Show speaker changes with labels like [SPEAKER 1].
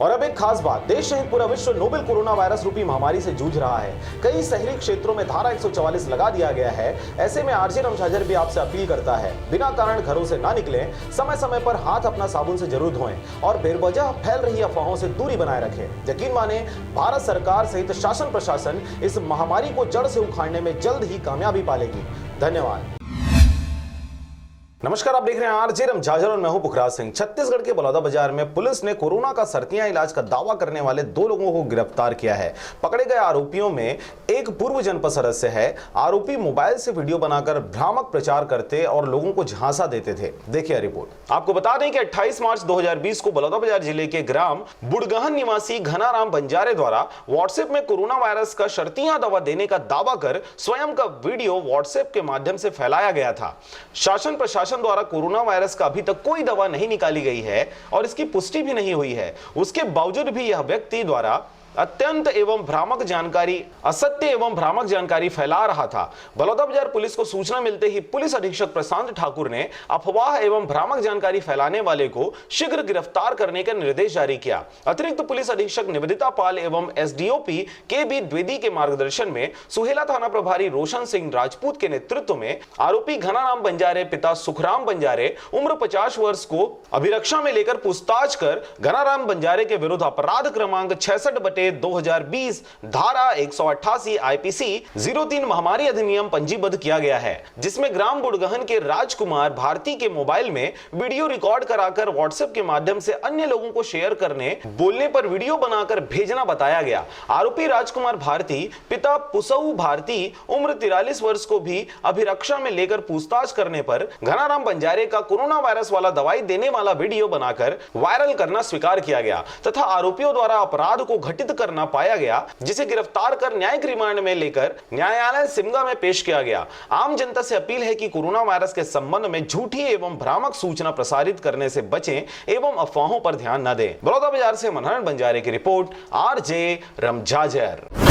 [SPEAKER 1] और अब एक खास बात, देश सहित पूरा विश्व नोवेल कोरोना वायरस रूपी महामारी से जूझ रहा है। कई शहरी क्षेत्रों में धारा 144 लगा दिया गया है। ऐसे में आरजे रमझाझर भी आपसे अपील करता है, बिना कारण घरों से ना निकलें, समय समय पर हाथ अपना साबुन से जरूर धोएं और बेवजह फैल रही अफवाहों से दूरी बनाए रखें। यकीन माने, भारत सरकार सहित शासन प्रशासन इस महामारी को जड़ से उखाड़ने में जल्द ही कामयाबी पालेगी। धन्यवाद। नमस्कार, आप देख रहे हैं आरजे रमझाझर और मैं हूं पुखराज सिंह। छत्तीसगढ़ के बलौदाबाजार में पुलिस ने कोरोना का सर्तियां इलाज का दावा करने वाले 2 लोगों को गिरफ्तार किया है। पकड़े गए आरोपियों में एक पूर्व जनपद सदस्य है। आरोपी मोबाइल से वीडियो बनाकर भ्रामक प्रचार करते और लोगों को झांसा देते थे। देखिए रिपोर्ट। आपको बता दें कि 28 मार्च 2020 को बलौदाबाजार जिले के ग्राम बुड़गहन निवासी घनाराम बंजारे द्वारा व्हाट्सएप में कोरोना वायरस का शर्तियां दवा देने का दावा कर स्वयं का वीडियो व्हाट्सएप के माध्यम से फैलाया गया था। शासन प्रशासन द्वारा कोरोना वायरस का अभी तक कोई दवा नहीं निकाली गई है और इसकी पुष्टि भी नहीं हुई है। उसके बावजूद भी यह व्यक्ति द्वारा असत्य एवं भ्रामक जानकारी फैला रहा था। बलौदाबाजार पुलिस को सूचना मिलते ही पुलिस अधीक्षक प्रशांत ठाकुर ने अफवाह एवं भ्रामक जानकारी फैलाने वाले को शीघ्र गिरफ्तार करने का निर्देश जारी किया। अतिरिक्त पुलिस अधीक्षक निवेदिता पाल एवं एसडीओपी के बी द्विवेदी के मार्गदर्शन में सुहेला थाना प्रभारी रोशन सिंह राजपूत के नेतृत्व में आरोपी घनाराम बंजारे पिता सुखराम बंजारे उम्र 50 वर्ष को अभिरक्षा में लेकर पूछताछ कर घनाराम बंजारे के विरुद्ध अपराध क्रमांक 66/2020 धारा 188 आईपीसी 03 महामारी अधिनियम पंजीबद्ध किया गया है, जिसमें ग्राम बुड़गहन के राजकुमार भारती के मोबाइल में वीडियो रिकॉर्ड कराकर व्हाट्सएप के माध्यम से अन्य लोगों को शेयर करने, बोलने पर वीडियो बनाकर भेजना बताया गया। आरोपी राजकुमार भारती पिता पुसऊ भारती उम्र 43 वर्ष को भी अभिरक्षा में लेकर पूछताछ करने पर घनाराम बंजारे का कोरोना वायरस वाला दवाई देने वाला वीडियो बनाकर वायरल करना स्वीकार किया गया तथा आरोपियों द्वारा अपराध को घटित करना पाया गया, जिसे गिरफ्तार कर न्यायिक रिमांड में लेकर न्यायालय शिमला में पेश किया गया। आम जनता से अपील है कि कोरोना वायरस के संबंध में झूठी एवं भ्रामक सूचना प्रसारित करने से बचें एवं अफवाहों पर ध्यान न दें। बलौदाबाजार से मनहरण बंजारे की रिपोर्ट, आरजे रमझाझर।